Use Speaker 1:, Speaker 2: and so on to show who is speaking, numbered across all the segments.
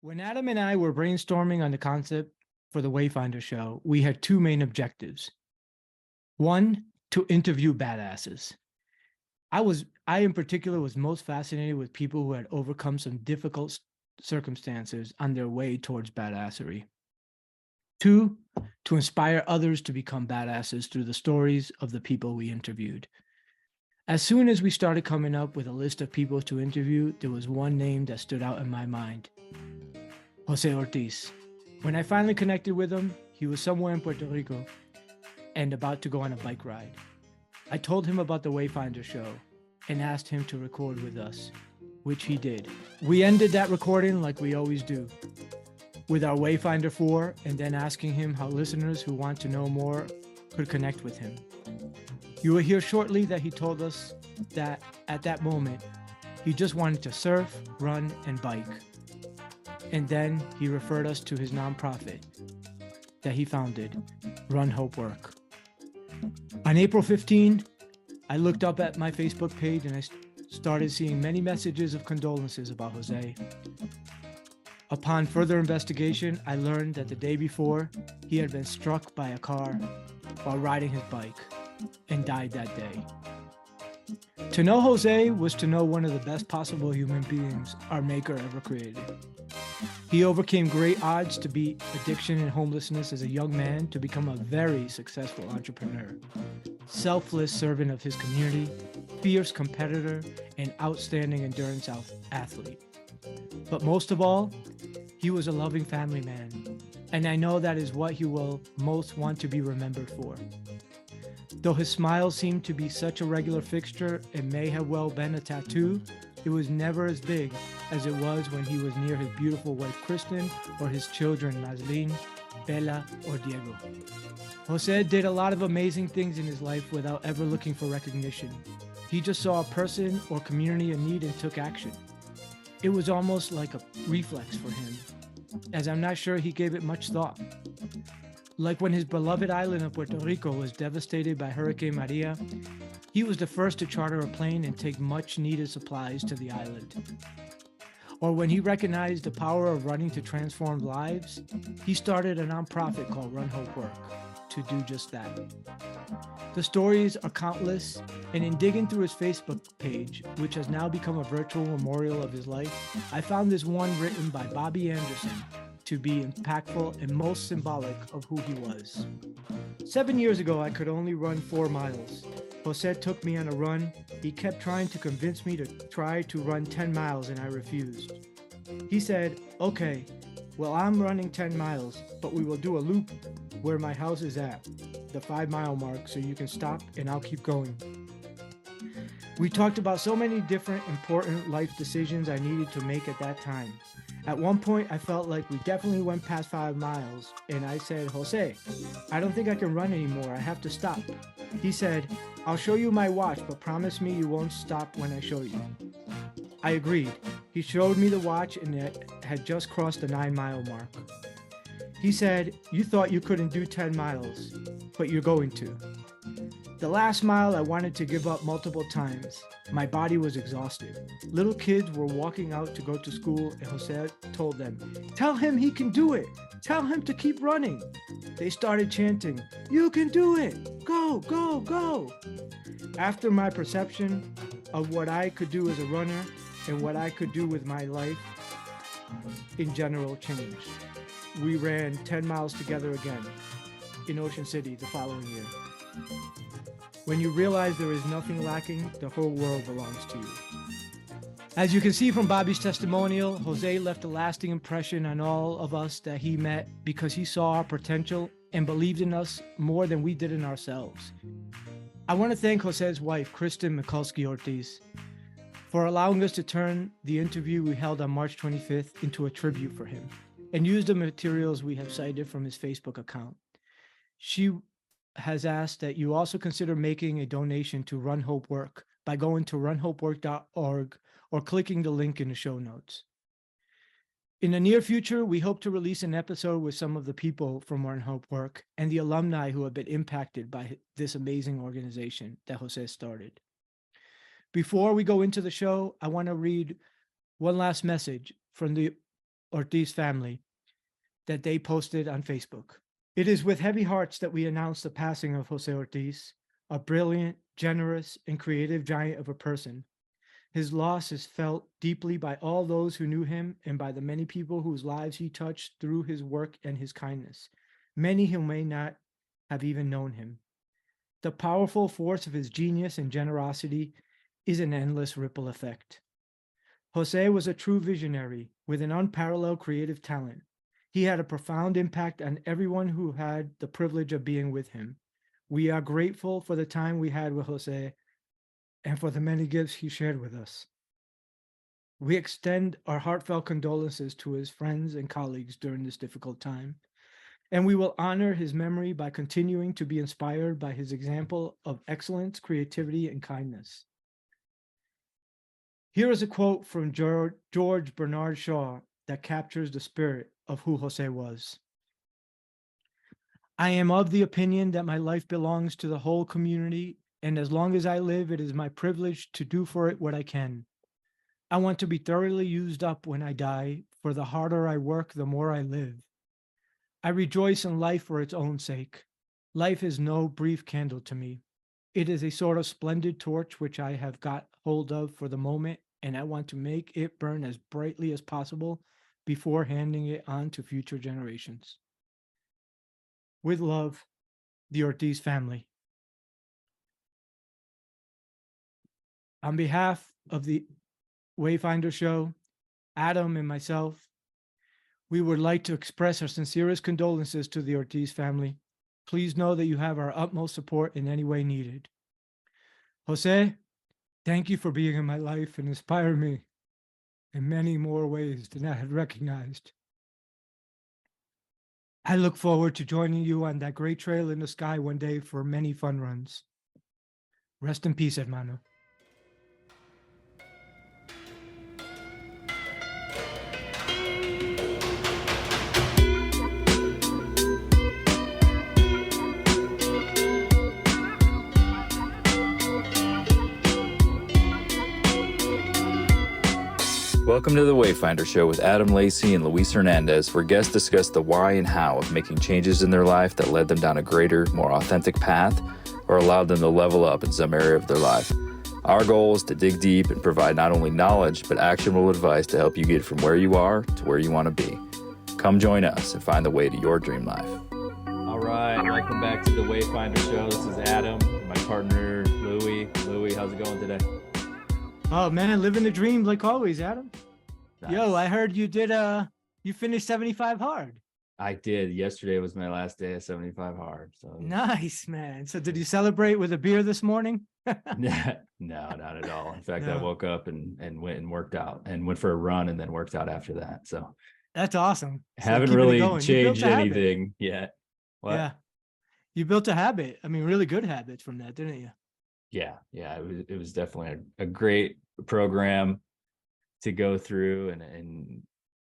Speaker 1: When Adam and I were brainstorming on the concept for the Wayfinder Show, we had two main objectives. One, to interview badasses. I in particular was most fascinated with people who had overcome some difficult circumstances on their way towards badassery. Two, to inspire others to become badasses through the stories of the people we interviewed. As soon as we started coming up with a list of people to interview, there was one name that stood out in my mind. Jose Ortiz. When I finally connected with him, he was somewhere in Puerto Rico and about to go on a bike ride. I told him about the Wayfinder Show and asked him to record with us, which he did. We ended that recording like we always do, with our Wayfinder 4 and then asking him how listeners who want to know more could connect with him. You will hear shortly that he told us that at that moment, he just wanted to surf, run, and bike. And then he referred us to his nonprofit that he founded, Run Hope Work. On April 15, I looked up at my Facebook page and I started seeing many messages of condolences about Jose. Upon further investigation, I learned that the day before, he had been struck by a car while riding his bike and died that day. To know Jose was to know one of the best possible human beings our Maker ever created. He overcame great odds to beat addiction and homelessness as a young man to become a very successful entrepreneur, selfless servant of his community, fierce competitor, and outstanding endurance athlete. But most of all, he was a loving family man, and I know that is what he will most want to be remembered for. Though his smile seemed to be such a regular fixture and may have well been a tattoo, it was never as big as it was when he was near his beautiful wife Kristen or his children Naslin, Bella, or Diego. Jose did a lot of amazing things in his life without ever looking for recognition. He just saw a person or community in need and took action. It was almost like a reflex for him, as I'm not sure he gave it much thought. Like when his beloved island of Puerto Rico was devastated by Hurricane Maria, he was the first to charter a plane and take much needed supplies to the island. Or when he recognized the power of running to transform lives, he started a nonprofit called Run Hope Work to do just that. The stories are countless, and in digging through his Facebook page, which has now become a virtual memorial of his life, I found this one written by Bobby Anderson to be impactful and most symbolic of who he was. 7 years ago, I could only run 4 miles. Jose took me on a run. He kept trying to convince me to try to run 10 miles and I refused. He said, okay, well, I'm running 10 miles, but we will do a loop where my house is at, the 5-mile mark, so you can stop and I'll keep going. We talked about so many different important life decisions I needed to make at that time. At one point, I felt like we definitely went past 5 miles, and I said, Jose, I don't think I can run anymore. I have to stop. He said, I'll show you my watch, but promise me you won't stop when I show you. I agreed. He showed me the watch, and it had just crossed the 9-mile mark. He said, you thought you couldn't do 10 miles, but you're going to. The last mile, I wanted to give up multiple times. My body was exhausted. Little kids were walking out to go to school, and Jose told them, tell him he can do it. Tell him to keep running. They started chanting, you can do it. Go, go, go. After my perception of what I could do as a runner and what I could do with my life in general changed. We ran 10 miles together again in Ocean City the following year. When you realize there is nothing lacking, the whole world belongs to you. As you can see from Bobby's testimonial, Jose left a lasting impression on all of us that he met because he saw our potential and believed in us more than we did in ourselves. I want to thank Jose's wife, Kristen Mikulski-Ortiz, for allowing us to turn the interview we held on March 25th into a tribute for him and use the materials we have cited from his Facebook account. She has asked that you also consider making a donation to Run Hope Work by going to runhopework.org or clicking the link in the show notes. In the near future, we hope to release an episode with some of the people from Run Hope Work and the alumni who have been impacted by this amazing organization that Jose started. Before we go into the show, I want to read one last message from the Ortiz family that they posted on Facebook. It is with heavy hearts that we announce the passing of Jose Ortiz, a brilliant, generous, and creative giant of a person. His loss is felt deeply by all those who knew him and by the many people whose lives he touched through his work and his kindness, many who may not have even known him. The powerful force of his genius and generosity is an endless ripple effect. Jose was a true visionary with an unparalleled creative talent. He had a profound impact on everyone who had the privilege of being with him. We are grateful for the time we had with Jose and for the many gifts he shared with us. We extend our heartfelt condolences to his friends and colleagues during this difficult time, and we will honor his memory by continuing to be inspired by his example of excellence, creativity, and kindness. Here is a quote from George Bernard Shaw that captures the spirit of who Jose was. I am of the opinion that my life belongs to the whole community, and as long as I live, it is my privilege to do for it what I can. I want to be thoroughly used up when I die, for the harder I work, the more I live. I rejoice in life for its own sake. Life is no brief candle to me. It is a sort of splendid torch which I have got hold of for the moment, and I want to make it burn as brightly as possible before handing it on to future generations. With love, the Ortiz family. On behalf of the Wayfinder Show, Adam and myself, we would like to express our sincerest condolences to the Ortiz family. Please know that you have our utmost support in any way needed. Jose, thank you for being in my life and inspiring me in many more ways than I had recognized. I look forward to joining you on that great trail in the sky one day for many fun runs. Rest in peace, hermano.
Speaker 2: Welcome to the Wayfinder Show with Adam Lacey and Luis Hernandez, where guests discuss the why and how of making changes in their life that led them down a greater, more authentic path or allowed them to level up in some area of their life. Our goal is to dig deep and provide not only knowledge, but actionable advice to help you get from where you are to where you want to be. Come join us and find the way to your dream life. All right, welcome back to the Wayfinder Show. This is Adam, my partner, Louie. Louie, how's it going today?
Speaker 1: Oh man, living the dream like always, Adam.
Speaker 2: Nice.
Speaker 1: Yo, I heard you did you finished 75 hard.
Speaker 2: I did. Yesterday was my last day of 75 hard. So
Speaker 1: Nice, man. So did you celebrate with a beer this morning?
Speaker 2: No, not at all. In fact,
Speaker 1: No.
Speaker 2: I woke up and went and worked out and went for a run and then worked out after that. So
Speaker 1: That's awesome. So
Speaker 2: haven't
Speaker 1: keeping it
Speaker 2: really
Speaker 1: going. You built
Speaker 2: changed
Speaker 1: a habit.
Speaker 2: anything yet. What?
Speaker 1: Yeah. You built a habit. I mean, really good habits from that, didn't you?
Speaker 2: Yeah. It was definitely a great program to go through and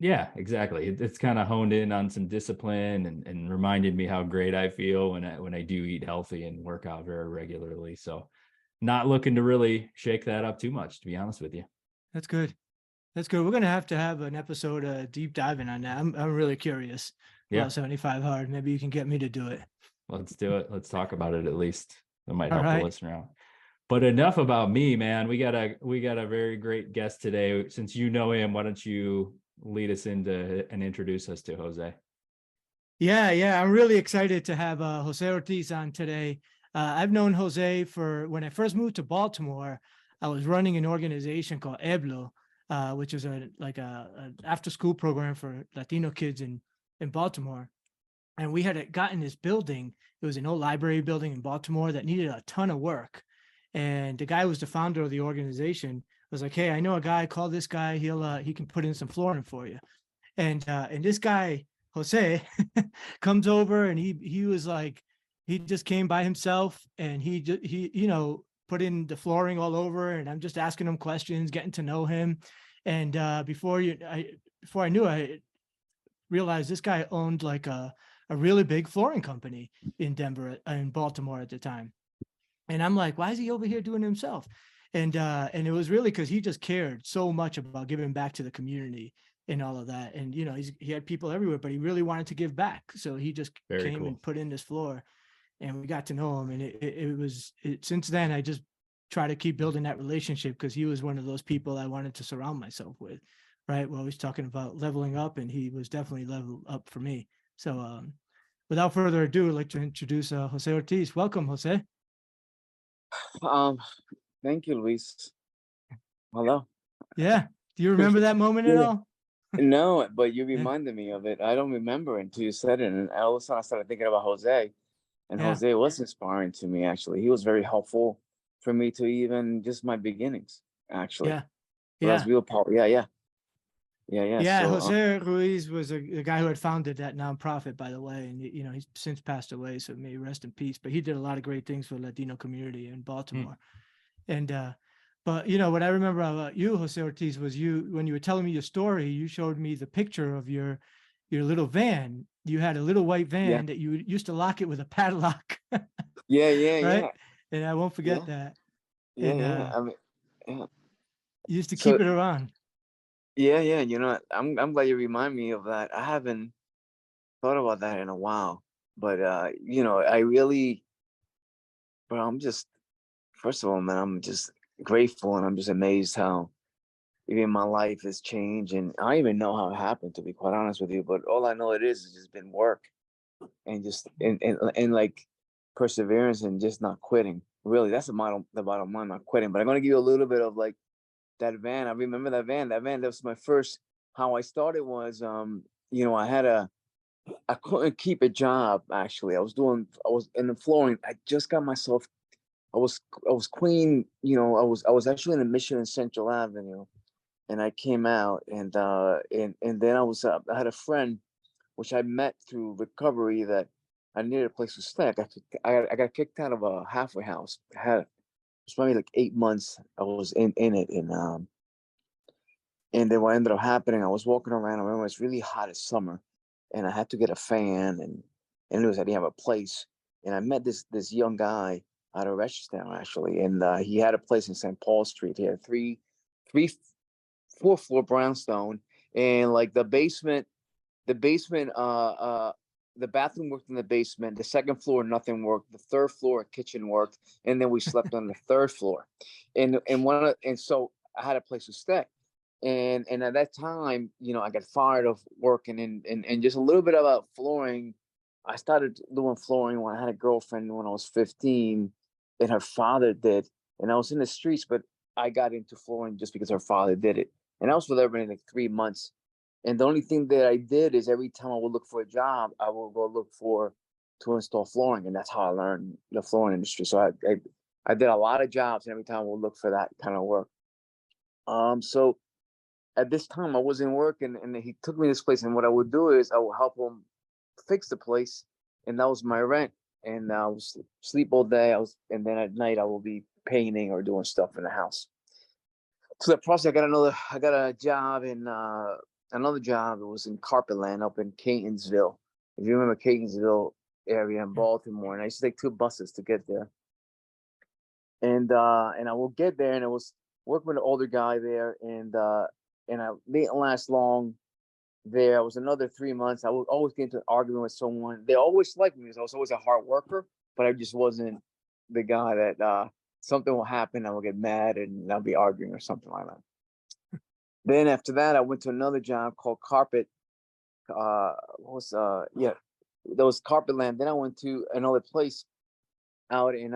Speaker 2: yeah, exactly. It's kind of honed in on some discipline and reminded me how great I feel when I do eat healthy and work out very regularly. So not looking to really shake that up too much, to be honest with you.
Speaker 1: That's good. That's good. We're gonna have to have an episode deep diving on that. I'm really curious about 75 hard. Maybe you can get me to do it.
Speaker 2: Let's do it. Let's talk about it at least. That might
Speaker 1: All
Speaker 2: help
Speaker 1: right.
Speaker 2: the listener out. But enough about me, man. We got a very great guest today. Since you know him, why don't you lead us into and introduce us to Jose?
Speaker 1: Yeah. I'm really excited to have Jose Ortiz on today. I've known Jose for when I first moved to Baltimore. I was running an organization called Eblo, which is an after school program for Latino kids in Baltimore. And we had gotten this building. It was an old library building in Baltimore that needed a ton of work. And the guy who was the founder of the organization was like, "Hey, I know a guy. Call this guy. He can put in some flooring for you." And this guy Jose comes over, and he was like, he just came by himself, and he put in the flooring all over. And I'm just asking him questions, getting to know him. And before I knew, I realized this guy owned like a really big flooring company in Baltimore at the time. And I'm like, why is he over here doing it himself? And it was really because he just cared so much about giving back to the community. and all of that. And, you know, he had people everywhere, but he really wanted to give back. So he just
Speaker 2: Very
Speaker 1: came
Speaker 2: cool.
Speaker 1: and put in this floor, and we got to know him. And since then, I just try to keep building that relationship, because he was one of those people I wanted to surround myself with. Right. We're always talking about leveling up, and he was definitely level up for me. So without further ado, I'd like to introduce Jose Ortiz. Welcome, Jose.
Speaker 3: Thank you, Luis. Hello.
Speaker 1: Yeah. Do you remember that moment at
Speaker 3: Yeah.
Speaker 1: all?
Speaker 3: No, but you
Speaker 1: Yeah.
Speaker 3: reminded me of it. I don't remember until you said it, and all of a sudden I started thinking about Jose, and
Speaker 1: Yeah.
Speaker 3: Jose was inspiring to me. Actually, he was very helpful for me to even just my beginnings. Actually,
Speaker 1: Yeah.
Speaker 3: so that's
Speaker 1: Yeah.
Speaker 3: real power. Yeah.
Speaker 1: Yeah.
Speaker 3: So,
Speaker 1: Jose Ruiz was a guy who had founded that nonprofit, by the way. And, you know, he's since passed away, so may he rest in peace. But he did a lot of great things for the Latino community in Baltimore. And, but, you know, what I remember about you, Jose Ortiz, was when you were telling me your story, you showed me the picture of your little van. You had a little white van that you used to lock it with a padlock. Right.
Speaker 3: yeah.
Speaker 1: And I won't forget
Speaker 3: Yeah.
Speaker 1: that.
Speaker 3: Yeah,
Speaker 1: And
Speaker 3: yeah. I mean, yeah.
Speaker 1: you used to
Speaker 3: So,
Speaker 1: keep it around.
Speaker 3: yeah. You know, I'm glad you remind me of that. I haven't thought about that in a while, but you know, I really, bro, I'm just, first of all, man, I'm just grateful, and I'm just amazed how even my life has changed. And I don't even know how it happened, to be quite honest with you. But all I know it is just been work, and just and like perseverance, and just not quitting. Really, that's the bottom line, not quitting. But I'm gonna give you a little bit of like that van. I remember that van. That van, that was my first. How I started was, you know, I couldn't keep a job. Actually, I was in the flooring. I just got myself. I was clean. You know, I was actually in a mission in Central Avenue, and I came out, and then I had a friend which I met through recovery, that I needed a place to stay. I got kicked out of a halfway house. It was probably like 8 months I was in it, and then what ended up happening, I was walking around. I remember it's really hot as summer, and I had to get a fan, and I didn't have a place. And I met this young guy out of Rochester, actually, and he had a place in St. Paul Street. He had three, 4th floor brownstone, and like the basement, the bathroom worked in the basement. The second floor, nothing worked. The third floor, kitchen worked, and then we slept on the third floor. And so I had a place to stay. And at that time, you know, I got fired of working, and just a little bit about flooring. I started doing flooring when I had a girlfriend when I was 15, and her father did. And I was in the streets, but I got into flooring just because her father did it. And I was with her in like 3 months. And the only thing that I did is every time I would look for a job, I would go look to install flooring, and that's how I learned the flooring industry. So I did a lot of jobs, and every time I would look for that kind of work. So at this time I wasn't working, and he took me to this place, and what I would do is I would help him fix the place, and that was my rent. And I was sleep all day. And then at night I will be painting or doing stuff in the house. So the process, I got a job in another job. It was in Carpetland up in Catonsville. If you remember Catonsville area in Baltimore, and I used to take 2 buses to get there. And I will get there, and I was working with an older guy there, and I didn't last long there. I was another 3 months. I would always get into an argument with someone. They always liked me because I was always a hard worker, but I just wasn't the guy that something will happen, I will get mad, and I'll be arguing or something like that. Then after that, I went to another job called Carpet. What was yeah, there was Carpetland. Then I went to another place out in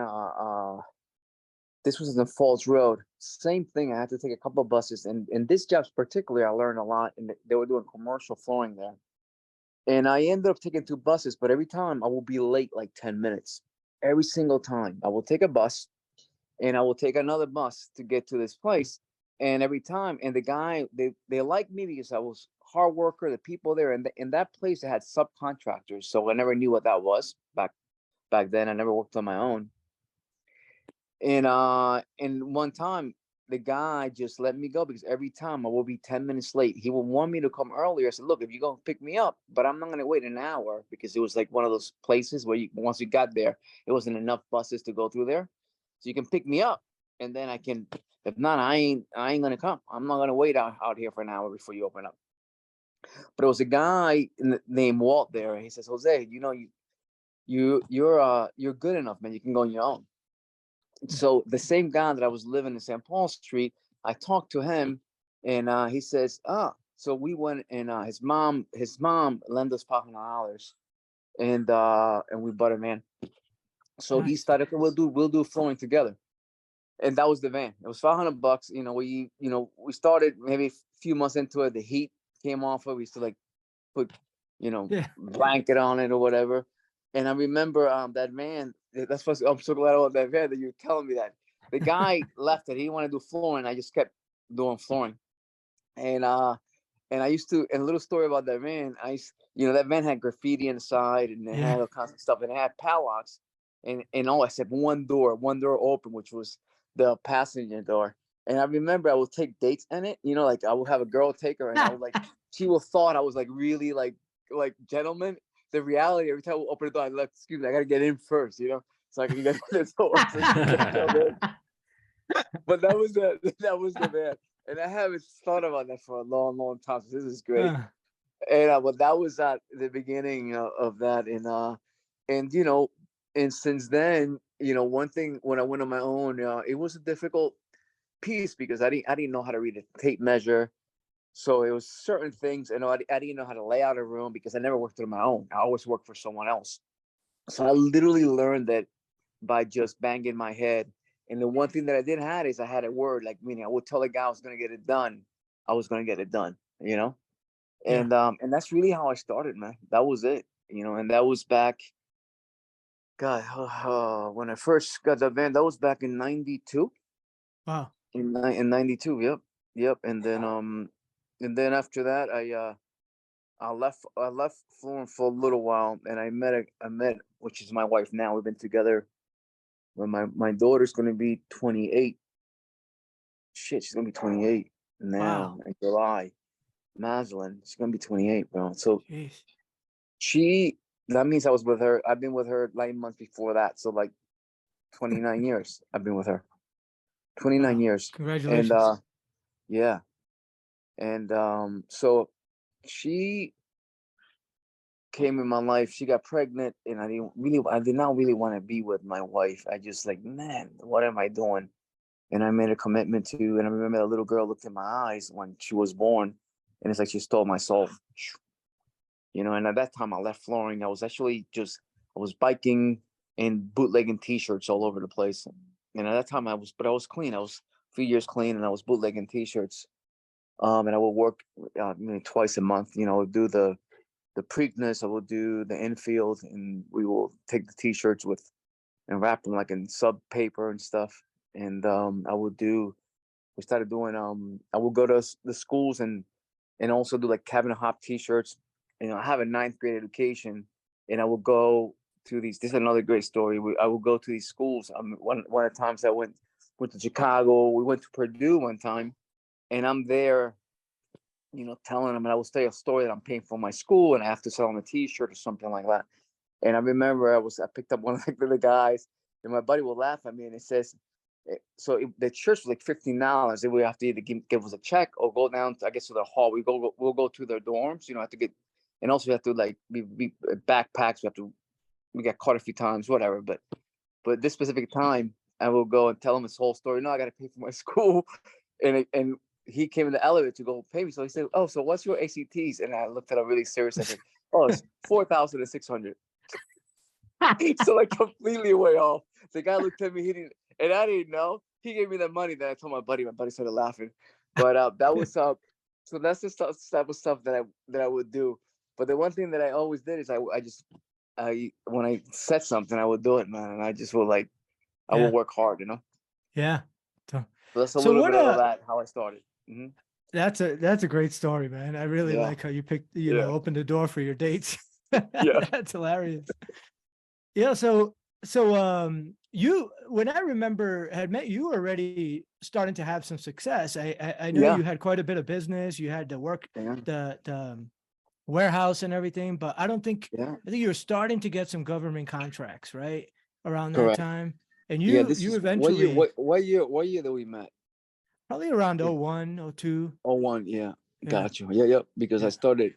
Speaker 3: this was in Falls Road. Same thing. I had to take a couple of buses, and in this job particularly, I learned a lot. And they were doing commercial flooring there, and I ended up taking 2 buses. But every time I will be late like 10 minutes. Every single time, I will take a bus, and I will take another bus to get to this place. And every time, and the guy, they liked me because I was hard worker. The people there, and in that place, they had subcontractors, so I never knew what that was back then. I never worked on my own. And one time the guy just let me go because every time I will be 10 minutes late. He would want me to come earlier. I said, look, if you're gonna pick me up, but I'm not gonna wait an hour, because it was like one of those places where once you got there, it wasn't enough buses to go through there. So you can pick me up, and then I can, if not, I ain't gonna come. I'm not gonna wait out here for an hour before you open up. But it was a guy named Walt there, and he says, Jose, you know, you're good enough, man. You can go on your own. So the same guy that I was living in St. Paul Street, I talked to him, and he says, so we went, and his mom lent us $500, and we bought a van. So he
Speaker 1: Nice.
Speaker 3: started, we'll do flooring together, and that was the van. It was $500. You know, we started maybe a few months into it. The heat came off it. We used to like put,
Speaker 1: Yeah.
Speaker 3: blanket on it or whatever. And I remember that van. That's what I'm so glad about that van that you're telling me that. The guy left it. He didn't want to do flooring. I just kept doing flooring. And I used to, and a little story about that van. That van had graffiti inside, and it had all kinds of stuff, and it had padlocks. And all I said one door open, which was the passenger door. And I remember I would take dates in it. Like I would have a girl take her, and I would like, she would thought I was like really like gentleman. The reality, every time I would open the door, I like, excuse me, I gotta get in first, so I can get this door. But that was the man. And I haven't thought about that for a long, long time. So this is great. And but that was at the beginning of that. And since then, one thing when I went on my own, it was a difficult piece because I didn't know how to read a tape measure. So it was certain things, I didn't know how to lay out a room because I never worked on my own. I always worked for someone else. So I literally learned that by just banging my head. And the one thing that I didn't have is I had a word, like, meaning I would tell the guy I was going to get it done. I was going to get it done, And that's really how I started, man. That was it, and that was back, God, when I first got the van, that was back in 92.
Speaker 1: Wow.
Speaker 3: In 92. Yep. And then after that, I left flooring for a little while, and I met, which is my wife now. We've been together. When my daughter's gonna be 28. Shit, she's gonna be 28 now in July. Maslin, she's gonna be 28, bro. So that means I was with her. I've been with her 9 months before that. So like 29 years I've been with her. 29 years.
Speaker 1: Congratulations.
Speaker 3: And yeah. And so she came in my life. She got pregnant, and I did not really want to be with my wife. I just like, man, what am I doing? And I made a commitment to, and I remember the little girl looked in my eyes when she was born, and it's like she stole my soul. And at that time I left flooring. I was biking and bootlegging t-shirts all over the place. And at that time I was clean. I was a few years clean, and I was bootlegging t-shirts. And I would work twice a month, do the Preakness. I will do the infield, and we will take the t-shirts and wrap them like in sub paper and stuff. And we started doing, I will go to the schools and also do like cabinet hop t-shirts. I have a 9th grade education, and I will go to this is another great story. I will go to these schools. One of the times I went to Chicago, we went to Purdue one time, and I'm there, telling them, and I will tell a story that I'm paying for my school, and I have to sell them a t-shirt or something like that. And I remember I picked up one of the guys, and my buddy will laugh at me, and it says, the church was like $15. Then we have to either give us a check or go down to, I guess, to the hall. We'll go to their dorms, have to get, and also we have to like be backpacks. We got caught a few times, whatever. But this specific time, I will go and tell him this whole story. No, I got to pay for my school, and he came in the elevator to go pay me. So he said, "Oh, so what's your ACTs?" And I looked at him really serious. I said, "Oh, it's 4,600." So like completely way off. The guy looked at me. And I didn't know. He gave me the money. Then I told my buddy. My buddy started laughing. But that was so that's the type of stuff that I would do. But the one thing that I always did is when I said something, I would do it, man. And I just would I will work hard,
Speaker 1: Yeah.
Speaker 3: So that's a little bit of that, how I started. Mm-hmm.
Speaker 1: That's a great story, man. I really like how you picked, opened the door for your dates. That's hilarious. Yeah. So you, when I remember had met you, were already starting to have some success. I know you had quite a bit of business. You had to work the warehouse and everything, but I think you were starting to get some government contracts, right? Around that time. And you eventually,
Speaker 3: what year that we met?
Speaker 1: probably around 01, 02.
Speaker 3: 01, yeah. Got you. Yeah, yeah. Because
Speaker 1: Yeah.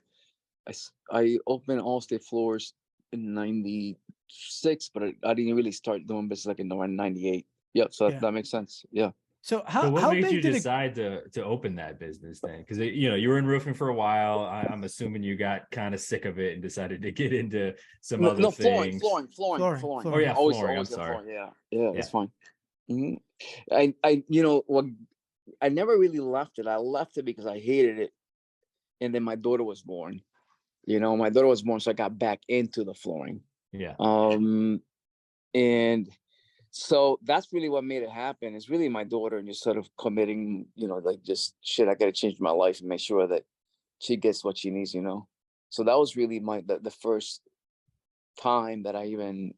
Speaker 3: I opened Allstate Floors in '96, but I didn't really start doing business like in around '98. Yep. So
Speaker 1: Yeah.
Speaker 3: that makes sense. Yeah.
Speaker 1: So
Speaker 2: So what
Speaker 1: how
Speaker 2: made you
Speaker 1: big did it?
Speaker 2: decide to open that business then? Because you were in roofing for a while. I'm assuming you got kind of sick of it and decided to get into some other
Speaker 3: No, flooring,
Speaker 2: things.
Speaker 3: flooring, flooring, flooring.
Speaker 2: Oh
Speaker 1: Flooring.
Speaker 2: yeah,
Speaker 3: Always,
Speaker 2: flooring. I'm
Speaker 3: always in
Speaker 2: sorry.
Speaker 3: flooring. Yeah, yeah.
Speaker 2: Yeah.
Speaker 3: That's fine. Hmm. What I never really left it. I left it because I hated it, and then my daughter was born. My daughter was born, so I got back into the flooring.
Speaker 2: Yeah.
Speaker 3: And so that's really what made it happen. It's really my daughter and just sort of committing, like just shit. I got to change my life and make sure that she gets what she needs. So that was really the first time that I even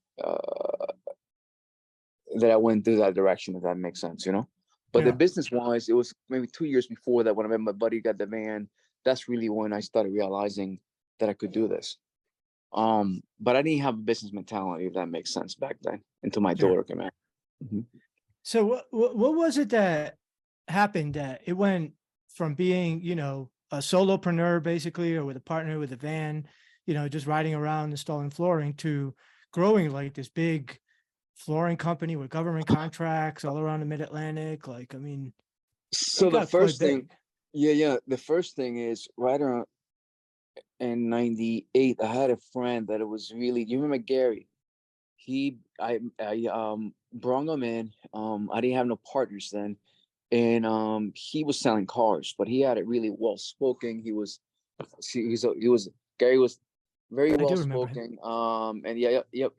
Speaker 3: that I went through that direction. If that makes sense. But the
Speaker 1: Yeah.
Speaker 3: business wise, it was maybe 2 years before that when I met my buddy, got the van. That's really when I started realizing that I could do this. But I didn't have a business mentality, if that makes sense, back then until my
Speaker 1: Sure.
Speaker 3: daughter came out. Mhm.
Speaker 1: So what was it that happened that it went from being, a solopreneur basically, or with a partner with a van, just riding around installing flooring, to growing like this big flooring company with government contracts all around the mid-Atlantic? Like, I mean,
Speaker 3: So
Speaker 1: it
Speaker 3: the
Speaker 1: got quite
Speaker 3: first thing,
Speaker 1: big.
Speaker 3: yeah, the first thing is right around in '98, I had a friend that it was really. You remember Gary? I brought him in. I didn't have no partners then, and he was selling cars, but he had it really well spoken. He was Gary was very
Speaker 1: I
Speaker 3: well
Speaker 1: do remember him.
Speaker 3: spoken. And yeah, yep.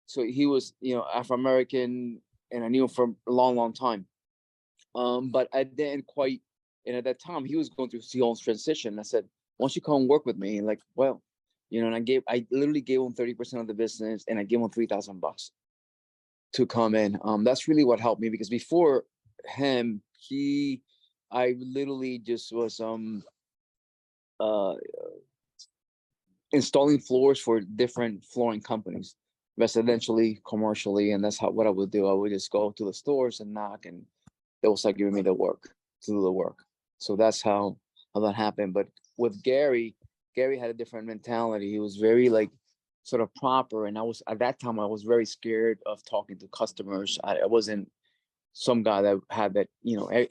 Speaker 3: So he was, Afro American, and I knew him for a long, long time. But I didn't quite. And at that time, he was going through his own transition. I said, "Why don't you come and work with me?" And like, well, and I literally gave him 30% of the business, and I gave him $3,000 to come in. That's really what helped me, because before him, I literally just was uh installing floors for different flooring companies, residentially, commercially, and that's what I would do. I would just go to the stores and knock, and they will start giving me the work to do the work. So that's how that happened. But with Gary had a different mentality. He was very like sort of proper, and I was at that time I was very scared of talking to customers. I wasn't some guy that had that.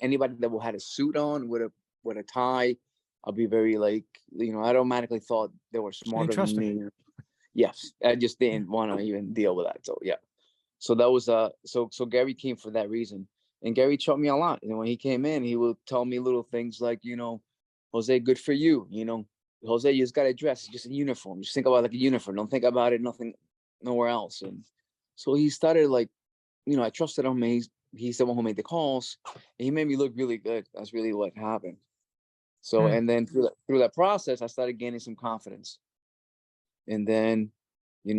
Speaker 3: Anybody that had a suit on with a tie, I'll be very like, I automatically thought they were
Speaker 1: You didn't
Speaker 3: smarter than
Speaker 1: trust him.
Speaker 3: me. Yes, I just
Speaker 1: Yeah.
Speaker 3: didn't want to even deal with that. So yeah, so that was so Gary came for that reason, and Gary taught me a lot. And when he came in, he would tell me little things like, Jose, good for you. Jose, you just got to dress. It's just a uniform. Just think about it like a uniform. Don't think about it nowhere else. And so he started like, I trusted him. He's the one who made the calls, and he made me look really good. That's really what happened. So,
Speaker 1: Mm.
Speaker 3: and then through that process, I started gaining some confidence. And then, I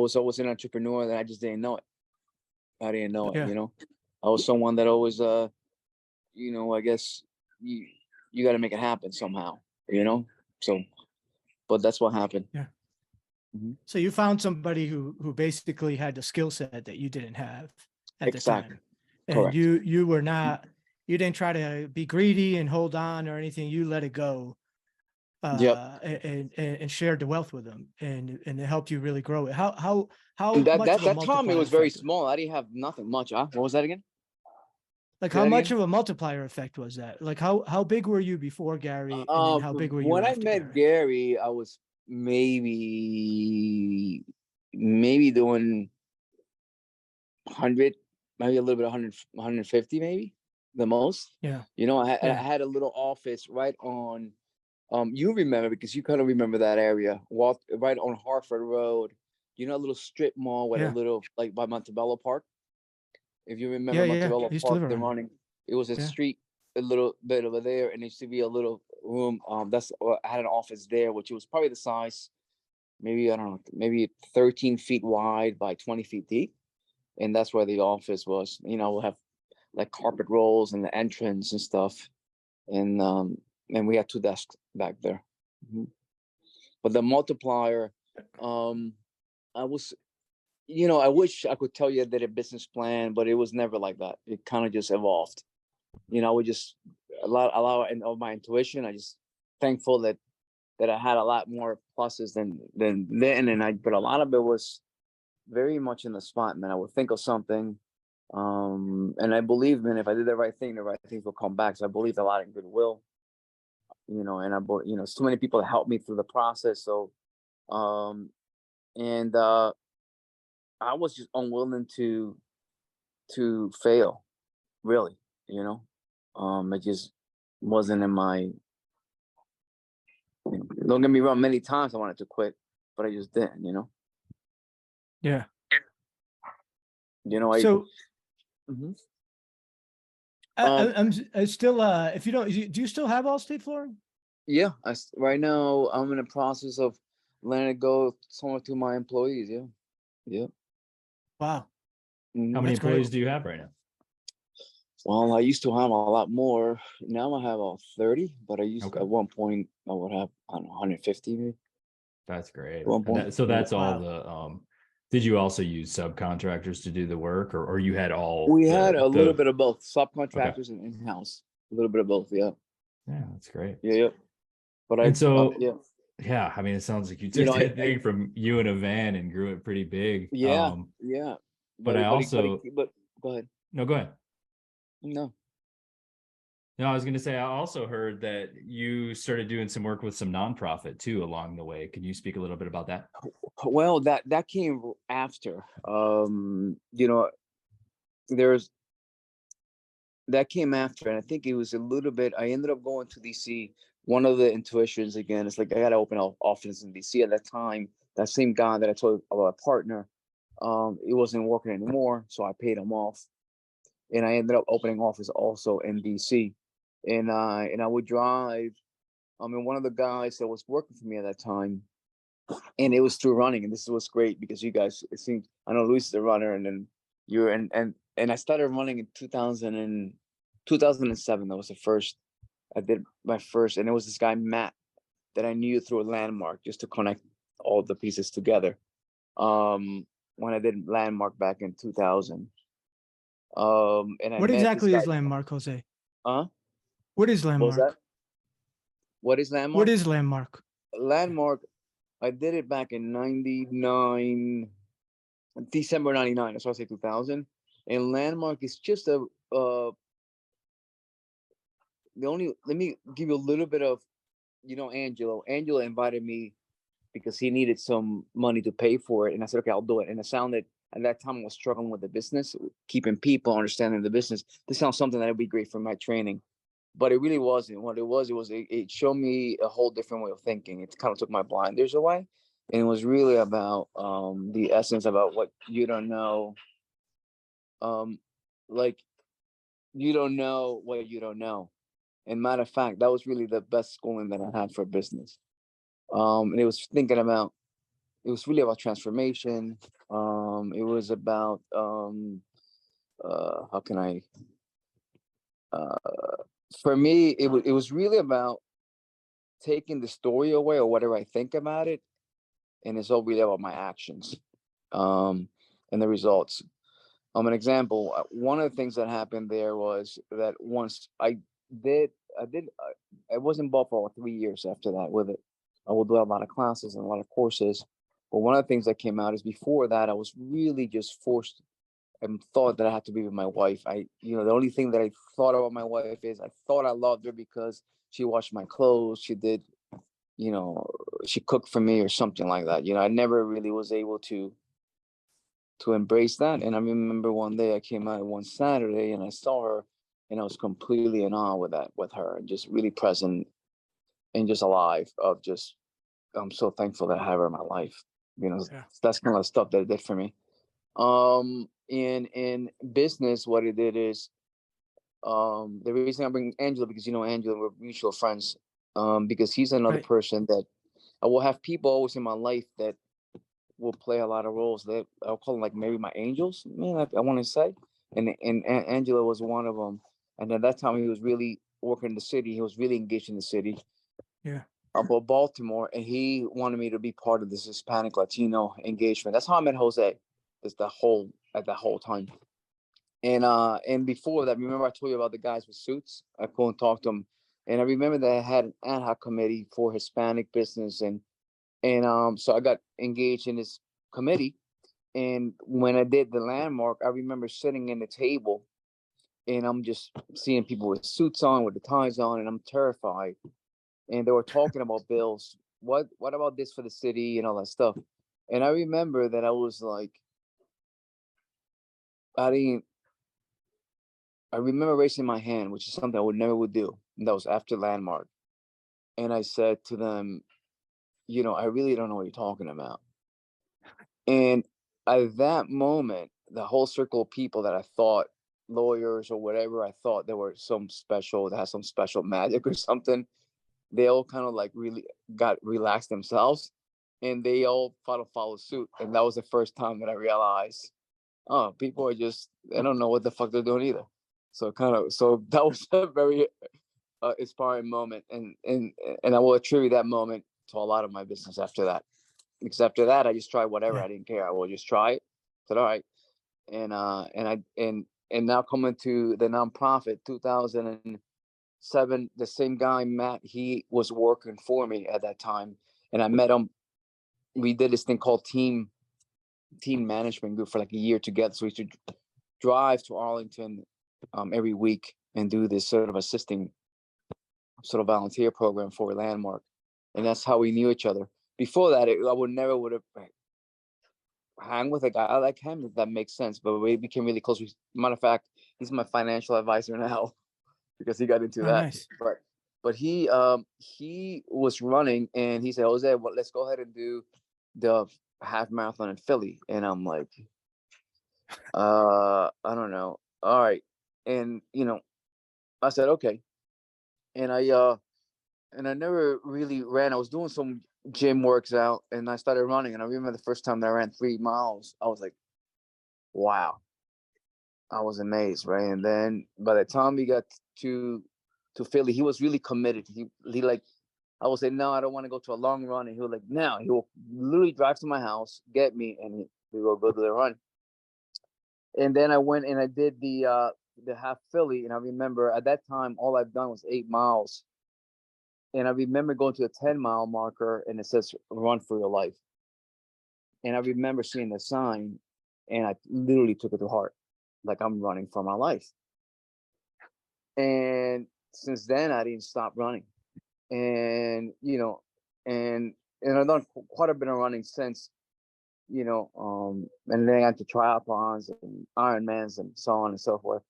Speaker 3: was always an entrepreneur that I just didn't know it. I didn't know it.
Speaker 1: Yeah.
Speaker 3: I was someone that always, I guess you got to make it happen somehow. So, but that's what happened.
Speaker 1: Yeah.
Speaker 3: Mhm.
Speaker 1: So you found somebody who basically had the skill set that you didn't have at the
Speaker 3: Exactly.
Speaker 1: time. And
Speaker 3: Correct.
Speaker 1: you were not, you didn't try to be greedy and hold on or anything. You let it go,
Speaker 3: Yep.
Speaker 1: and shared the wealth with them, and it helped you really grow it. How
Speaker 3: And that
Speaker 1: much of a
Speaker 3: that time it
Speaker 1: multiplier
Speaker 3: was very
Speaker 1: effect?
Speaker 3: small. I didn't have nothing much. Huh? What was that again?
Speaker 1: Like,
Speaker 3: Say
Speaker 1: how
Speaker 3: that
Speaker 1: much
Speaker 3: again.
Speaker 1: of a multiplier effect was that? Like, how big were you before Gary, and then how big were you
Speaker 3: When I
Speaker 1: after
Speaker 3: met
Speaker 1: Gary?
Speaker 3: Gary, I was maybe doing 100, maybe a little bit 100, 150, maybe the most.
Speaker 1: Yeah.
Speaker 3: I
Speaker 1: Yeah.
Speaker 3: had a little office right on. You remember because you kind of remember that area. Walk right on Hartford Road. A little strip mall with a
Speaker 1: Yeah.
Speaker 3: little like by Montebello Park. If you remember
Speaker 1: Yeah. Yeah.
Speaker 3: Montebello
Speaker 1: I used to
Speaker 3: Park,
Speaker 1: live
Speaker 3: the
Speaker 1: around
Speaker 3: running. It was a
Speaker 1: there.
Speaker 3: street, a little bit over there, and there used to be a little room. I had an office there, which was probably the size, maybe I don't know, maybe 13 feet wide by 20 feet deep, and that's where the office was. We'll have like carpet rolls in the entrance and stuff, and we had 2 desks back there. Mhm. But the multiplier, I was, I wish I could tell you that a business plan, but it was never like that. It kind of just evolved. I would just, a lot of my intuition. I just thankful that I had a lot more pluses than then, but a lot of it was very much in the spot, man. I would think of something, and I believe, man, if I did the right thing, the right things will come back. So I believed a lot in goodwill, and it's too many people that helped me through the process. So, and I was just unwilling to fail, really. It just wasn't in my. Don't get me wrong. Many times I wanted to quit, but I just didn't.
Speaker 1: Yeah.
Speaker 3: So.
Speaker 1: I'm still. If you don't, do you still have Allstate flooring?
Speaker 3: Yeah. Right now I'm in the process of letting it go somewhere to my employees. Yeah. Yeah.
Speaker 1: Wow.
Speaker 2: How many employees do you have right now?
Speaker 3: Well, I used to have a lot more. Now I have 30, but at one point I would have, I don't know, 150 maybe.
Speaker 2: That's great.
Speaker 3: So
Speaker 2: that's all the. Did you also use subcontractors to do the work, or you had all?
Speaker 3: We had a little bit of both, subcontractors and in-house. A little bit of both, yeah.
Speaker 2: Yeah, that's great.
Speaker 3: Yeah. But
Speaker 2: yeah, I mean, it sounds like you took that thing from you in a van and grew it pretty big.
Speaker 3: Yeah.
Speaker 2: But go ahead. No, go ahead. No, I was going to say, I also heard that you started doing some work with some nonprofit too along the way. Can you speak a little bit about that?
Speaker 3: Well, that came after. That came after, and I think it was a little bit. I ended up going to DC. One of the intuitions again, it's like I got to open an office in DC at that time. That same guy that I told about, a partner, it wasn't working anymore, so I paid him off, and I ended up opening office also in DC. And I would drive. One of the guys that was working for me at that time, and it was through running. And this was great because you guys, it seems, I know Luis is a runner, and then you're and I started running in 2007. That was the first. I did my first, and it was this guy Matt that I knew through a Landmark, just to connect all the pieces together. When I did Landmark back in 2000. And
Speaker 1: what exactly is Landmark, Jose? What is Landmark?
Speaker 3: What is Landmark?
Speaker 1: What is Landmark?
Speaker 3: Landmark, I did it back in 99, December 99. That's why I say 2000. And Landmark is just let me give you a little bit of, Angelo invited me because he needed some money to pay for it. And I said, okay, I'll do it. And it sounded, at that time I was struggling with the business, keeping people, understanding the business. This sounds something that would be great for my training. But it really wasn't. What it showed me a whole different way of thinking. It kind of took my blinders away. And it was really about the essence about what you don't know. Like, you don't know what you don't know. And matter of fact, that was really the best schooling that I had for business. And it was really about transformation. It was about, how can I, for me, it was really about taking the story away or whatever I think about it. And it's all really about my actions, and the results. An example, one of the things that happened there was that once I was involved for 3 years after that with it. I would do a lot of classes and a lot of courses. But one of the things that came out is before that, I was really just forced and thought that I had to be with my wife. The only thing that I thought about my wife is I thought I loved her because she washed my clothes. She did, she cooked for me or something like that. I never really was able to embrace that. And I remember one day I came out one Saturday and I saw her, and I was completely in awe with her, and just really present and just alive I'm so thankful that I have her in my life. That's kind of the stuff that it did for me. In business, what it did is, the reason I bring Angela, because Angela, we're mutual friends, because he's another person that I will have people always in my life that will play a lot of roles that I'll call them like maybe my angels, I want to say. And Angela was one of them. And at that time, he was really working in the city. He was really engaged in the city.
Speaker 1: Yeah.
Speaker 3: About Baltimore, and he wanted me to be part of this Hispanic Latino engagement. That's how I met Jose. At the whole time. And before that, remember I told you about the guys with suits? I go and talk to them. And I remember that I had an ad hoc committee for Hispanic business. And so I got engaged in this committee. And when I did the landmark, I remember sitting in the table and I'm just seeing people with suits on, with the ties on, and I'm terrified. And they were talking about bills. What about this for the city and all that stuff? And I remember that I was like, I remember raising my hand, which is something I would never do. And that was after landmark. And I said to them, I really don't know what you're talking about. And at that moment, the whole circle of people that I thought lawyers or whatever, I thought they were some special, that had some special magic or something, they all kind of like really got relaxed themselves and they all follow suit. And that was the first time that I realized, oh, people are just, they don't know what the fuck they're doing either. So that was a very inspiring moment. And I will attribute that moment to a lot of my business after that. Because after that, I just tried whatever. I didn't care. I will just try it. Said, all right. And now coming to the nonprofit, 2007, the same guy, Matt, he was working for me at that time. And I met him. We did this thing called team management group for like a year together. So we used to drive to Arlington every week and do this sort of assisting sort of volunteer program for Landmark. And that's how we knew each other. Before that, I would have hang with a guy like him, if that makes sense. But we became really close. Matter of fact, he's my financial advisor now because he got into that.
Speaker 1: Nice.
Speaker 3: But he was running and he said, Jose, well, let's go ahead and do the half marathon in Philly. And I'm like, I don't know. All right. And I said, okay. And I never really ran. I was doing some gym works out and I started running. And I remember the first time that I ran 3 miles, I was like, wow. I was amazed, right? And then by the time we got to Philly, he was really committed. He like, I would say, no, I don't want to go to a long run. And he was like, no, he will literally drive to my house, get me, and we will go to the run. And then I went and I did the half Philly. And I remember at that time, all I've done was 8 miles. And I remember going to a 10-mile marker and it says run for your life. And I remember seeing the sign and I literally took it to heart. Like I'm running for my life. And since then I didn't stop running. And, and I've done quite a bit of running since, and then I got to triathlons and Ironmans and so on and so forth.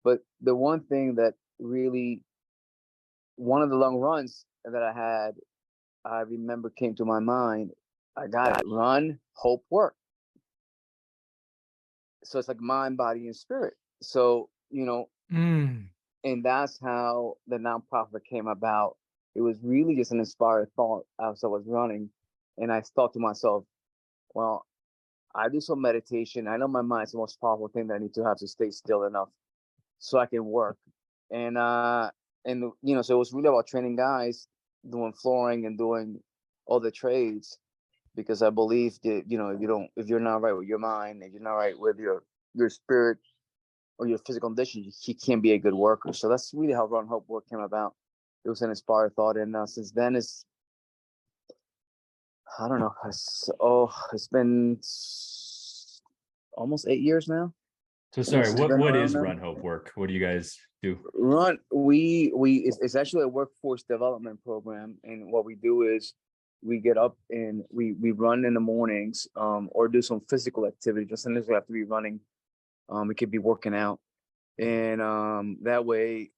Speaker 3: But the one thing that really, one of the long runs that I remember came to my mind. I got it. Run, hope, work. So it's like mind, body, and spirit. So, and that's how the nonprofit came about. It was really just an inspired thought as I was running. And I thought to myself, well, I do some meditation. I know my mind's the most powerful thing that I need to have to stay still enough so I can work. And so it was really about training guys, doing flooring and doing all the trades, because I believe that, if you're not right with your mind, if you're not right with your spirit or your physical condition, you can't be a good worker. So that's really how Run Hope Work came about. It was an inspired thought. And since then I don't know, it's been almost 8 years now.
Speaker 4: So sorry, what is
Speaker 3: now.
Speaker 4: Run Hope Work? What do you guys do?
Speaker 3: It's actually a workforce development program, and what we do is we get up and we run in the mornings, or do some physical activity. Just sometimes we have to be running. We could be working out, and that way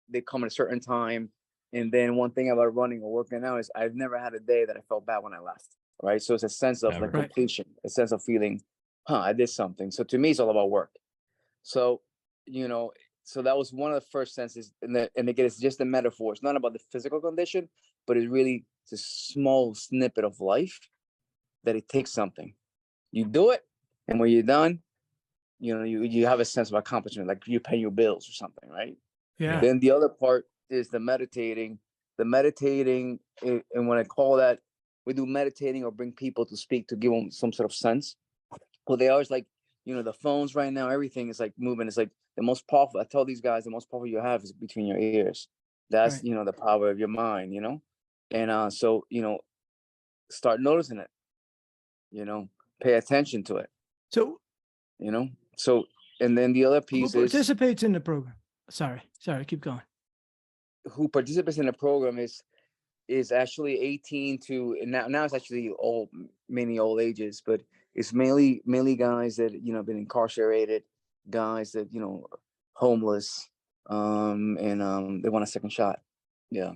Speaker 3: they come at a certain time. And then one thing about running or working out is I've never had a day that I felt bad when I left. Right, so it's a sense of like completion, a sense of feeling, I did something. So to me, it's all about work. So, so that was one of the first senses. And again, it's just a metaphor. It's not about the physical condition, but it's really a small snippet of life that it takes something. You do it, and when you're done, you have a sense of accomplishment, like you pay your bills or something, right?
Speaker 1: Yeah.
Speaker 3: Then the other part is the meditating. And when I call that, we do meditating or bring people to speak to give them some sort of sense. Well, they always like, the phones right now, everything is like moving. It's like the most powerful. I tell these guys, the most powerful you have is between your ears. That's,
Speaker 1: Right.
Speaker 3: the power of your mind, and so, start noticing it, pay attention to it,
Speaker 1: So
Speaker 3: so, and then the other
Speaker 1: who
Speaker 3: piece is
Speaker 1: participates in the program? Sorry, keep going.
Speaker 3: who participates in the program is actually 18 to, and now it's actually many old ages, but it's mainly guys that been incarcerated, guys that homeless, and they want a second shot. Yeah.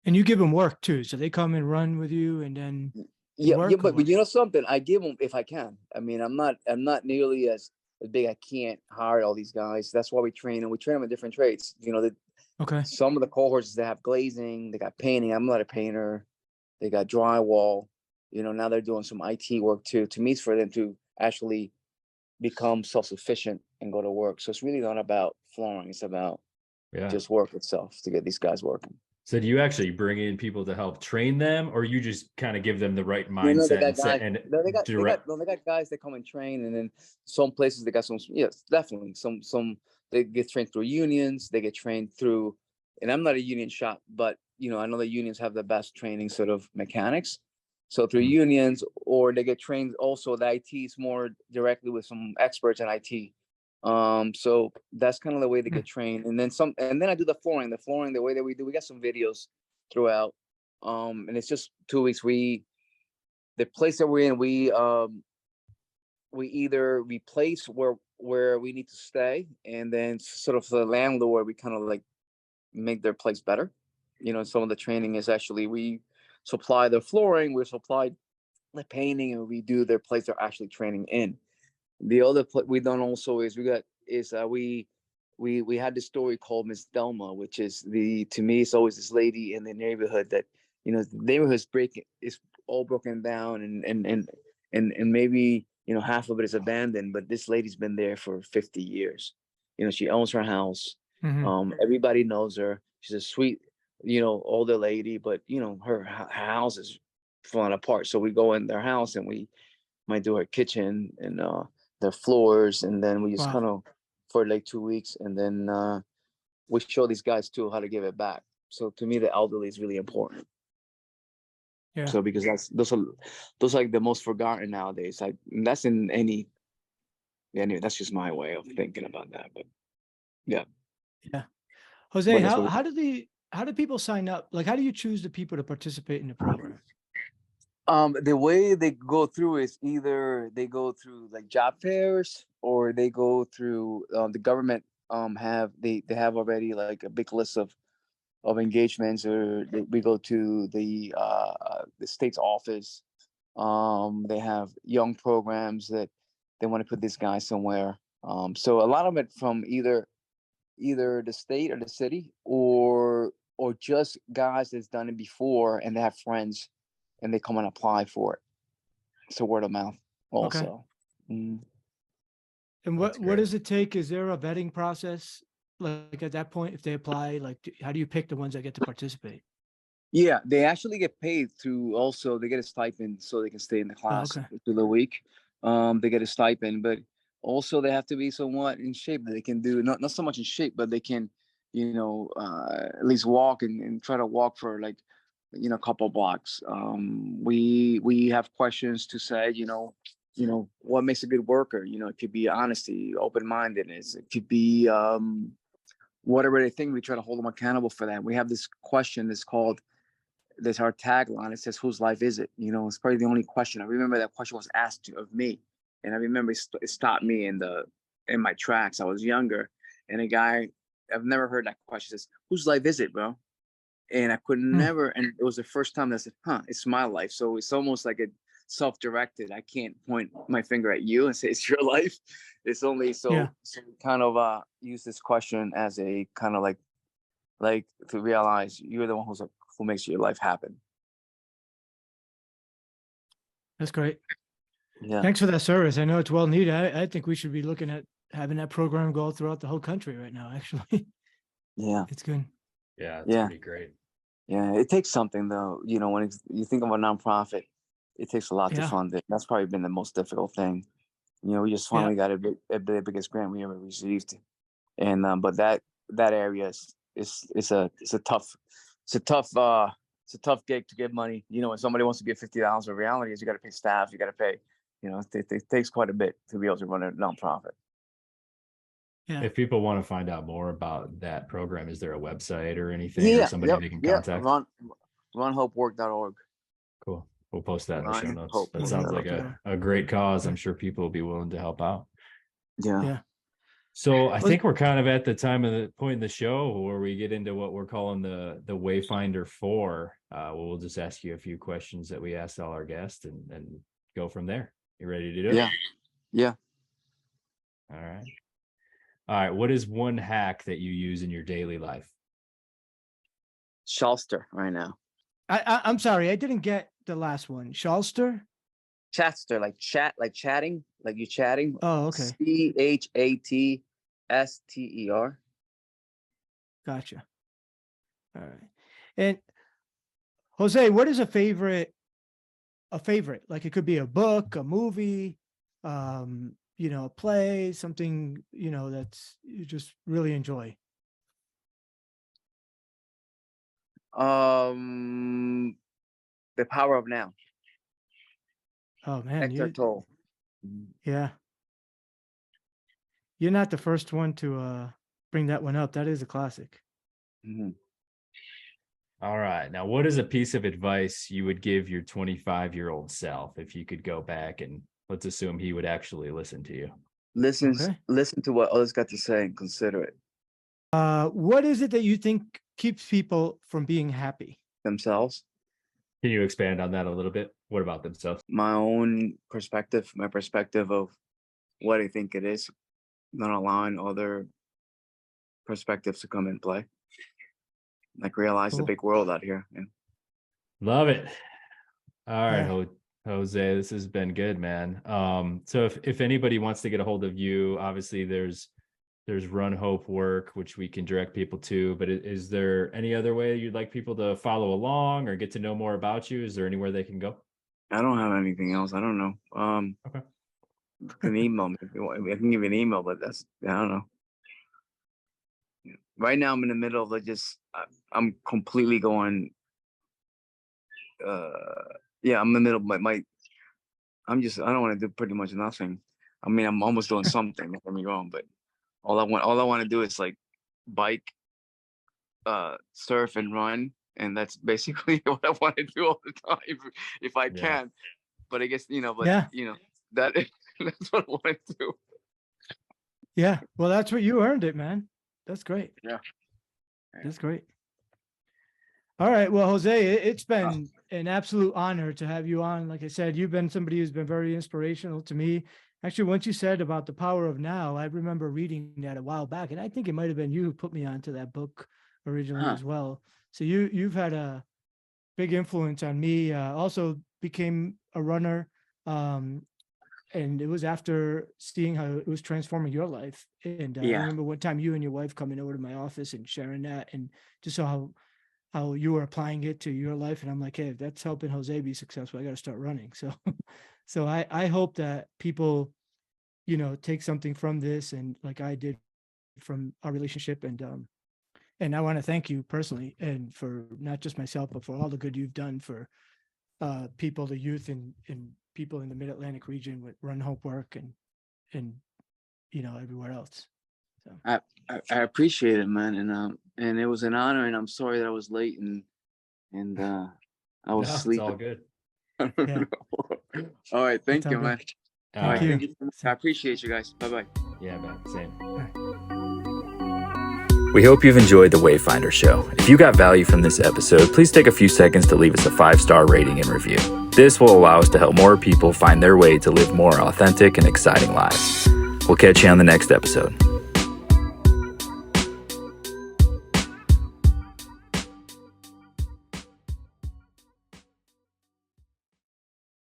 Speaker 1: And you give them work too, so they come and run with you, and then
Speaker 3: Yeah,
Speaker 1: work. Or
Speaker 3: but
Speaker 1: what?
Speaker 3: you know something, I give them if I can. I mean, I'm not nearly as big. I can't hire all these guys. That's why we train them in different trades.
Speaker 1: Okay.
Speaker 3: Some of the cohorts that have glazing, they got painting. I'm not a painter. They got drywall. Now they're doing some IT work too. To me, it's for them to actually become self-sufficient and go to work. So it's really not about flooring. It's about
Speaker 4: Yeah.
Speaker 3: just work itself to get these guys working.
Speaker 4: So do you actually bring in people to help train them, or you just kind of give them the right
Speaker 3: They
Speaker 4: mindset
Speaker 3: got guys.
Speaker 4: and
Speaker 3: They got
Speaker 4: direct?
Speaker 3: guys that come and train, and then some places they got some. Yes, definitely some they get trained through unions. They get trained through, and I'm not a union shop, but I know the unions have the best training sort of mechanics. So through unions, or they get trained also. The IT is more directly with some experts in IT. So that's kind of the way they get trained, and then I do the flooring. The way that we do, we got some videos throughout. And it's just 2 weeks. The place that we're in, we either replace where we need to stay, and then sort of the landlord, we kind of like make their place better. Some of the training is actually we supply the flooring, we supply the painting, and we do their place they're actually training in. The other we done also is we had this story called Miss Delma, which is to me it's always this lady in the neighborhood that the neighborhood's is all broken down, and maybe half of it is abandoned, but this lady's been there for 50 years. She owns her house. Everybody knows her. She's a sweet older lady, but her house is falling apart. So we go in their house and we might do her kitchen and their floors, and then we just kind of for like 2 weeks, and then we show these guys too how to give it back. So to me, the elderly is really important.
Speaker 1: Yeah.
Speaker 3: So because those are like the most forgotten nowadays. That's in anyway, that's just my way of thinking about that. But yeah.
Speaker 1: Jose, how do people sign up? Like, how do you choose the people to participate in the program?
Speaker 3: The way they go through is either they go through like job fairs, or they go through the government. They have already like a big list of engagements, or we go to the state's office. They have young programs that they want to put this guy somewhere. So a lot of it from either the state or the city, or just guys that's done it before and they have friends and they come and apply for it. So word of mouth also.
Speaker 1: Okay. And what does it take? Is there a vetting process? Like at that point, if they apply, like how do you pick the ones that get to participate?
Speaker 3: Yeah, they actually get paid through. Also, they get a stipend so they can stay in the class through the week. They get a stipend, but also they have to be somewhat in shape that they can do not so much in shape, but they can, at least walk and try to walk for like, a couple blocks. We have questions to say, what makes a good worker. It could be honesty, open-mindedness. It could be whatever they think. We try to hold them accountable for that. We have this question that's called. There's our tagline. It says, "Whose life is it?" It's probably the only question. I remember that question was asked of me, and I remember it stopped me in my tracks. I was younger, and a guy, I've never heard that question, says, "Whose life is it, bro?" And I could never. And it was the first time that I said, "Huh, it's my life." So it's almost like a self-directed. I can't point my finger at you and say it's your life. It's only so kind of use this question as a kind of like to realize you're the one who makes your life happen.
Speaker 1: That's great.
Speaker 3: Yeah.
Speaker 1: Thanks for that service. I know it's well needed. I think we should be looking at having that program go throughout the whole country right now, actually.
Speaker 3: Yeah.
Speaker 1: It's good.
Speaker 4: Yeah. It's pretty great.
Speaker 3: Yeah. It takes something though, when you think of a nonprofit, it takes a lot to fund it. That's probably been the most difficult thing. We just finally got the biggest grant we ever received, and but that area is a tough gig to get money. When somebody wants to get $50, the reality is you got to pay staff, you got to pay. It takes quite a bit to be able to run a nonprofit.
Speaker 1: Yeah.
Speaker 4: If people want to find out more about that program, is there a website or anything or somebody they can contact?
Speaker 3: Runhopework.org.
Speaker 4: Cool. We'll post that in the show notes.
Speaker 3: Hope.
Speaker 4: That sounds like a great cause. I'm sure people will be willing to help out.
Speaker 3: Yeah.
Speaker 4: So I think we're kind of at the point in the show where we get into what we're calling the Wayfinder 4. We'll just ask you a few questions that we asked all our guests and go from there. You ready to do it?
Speaker 3: Yeah.
Speaker 4: All right. What is one hack that you use in your daily life?
Speaker 3: Shalster right now.
Speaker 1: I'm sorry, I didn't get the last one. Shalster?
Speaker 3: Chatster, like chatting, like you chatting.
Speaker 1: Oh, okay.
Speaker 3: CHATSTER.
Speaker 1: Gotcha. All right. And Jose, what is a favorite? Like it could be a book, a movie, a play, something, that's you just really enjoy.
Speaker 3: The Power of Now.
Speaker 1: Oh man,
Speaker 3: Eckhart Tolle.
Speaker 1: Yeah. You're not the first one to bring that one up. That is a classic.
Speaker 3: Mm-hmm.
Speaker 4: All right. Now, what is a piece of advice you would give your 25-year-old self if you could go back and let's assume he would actually listen to you?
Speaker 3: Listen to what others got to say and consider it.
Speaker 1: What is it that you think keeps people from being happy?
Speaker 3: Themselves.
Speaker 4: Can you expand on that a little bit? What about themselves?
Speaker 3: My own perspective, my perspective of what I think it is, not allowing other perspectives to come in play. Like realize the big world out here. Yeah.
Speaker 4: Love it. All right, Jose, this has been good, man. So if anybody wants to get a hold of you, obviously there's Run Hope Work, which we can direct people to, but is there any other way you'd like people to follow along or get to know more about you? Is there anywhere they can go?
Speaker 3: I don't have anything else. I don't know.
Speaker 4: Okay.
Speaker 3: You can email me if you want. I can give you an email, but I don't know. Right now I'm in the middle of I'm completely going. I'm in the middle of I don't want to do pretty much nothing. I mean, I'm almost doing something, don't get me wrong, but all I want to do is like bike, surf and run. And that's basically what I want to do all the time if I can. But I guess, that that's what I want to do.
Speaker 1: Yeah. Well, that's what you earned it, man. That's great.
Speaker 3: Yeah.
Speaker 1: That's great. All right. Well, Jose, it's been an absolute honor to have you on. Like I said, you've been somebody who's been very inspirational to me. Actually, once you said about the power of now, I remember reading that a while back, and I think it might have been you who put me onto that book originally as well. So you've had a big influence on me. Also became a runner, and it was after seeing how it was transforming your life. And I remember one time you and your wife coming over to my office and sharing that, and just how you were applying it to your life. And I'm like, hey, if that's helping Jose be successful, I got to start running. So I hope that people, take something from this, and like I did from our relationship. And I want to thank you personally, and for not just myself, but for all the good you've done for people, the youth and people in the Mid-Atlantic region with Run Hope Work and everywhere else. So
Speaker 3: I appreciate it, man, and it was an honor, and I'm sorry that I was late and I was sleeping.
Speaker 4: It's all good.
Speaker 1: Yeah.
Speaker 3: All right, thank you, man.
Speaker 1: Thank you.
Speaker 3: I appreciate you guys. Bye-bye.
Speaker 4: Yeah, man. Same.
Speaker 2: We hope you've enjoyed the Wayfinder Show. If you got value from this episode, please take a few seconds to leave us a 5-star rating and review. This will allow us to help more people find their way to live more authentic and exciting lives. We'll catch you on the next episode.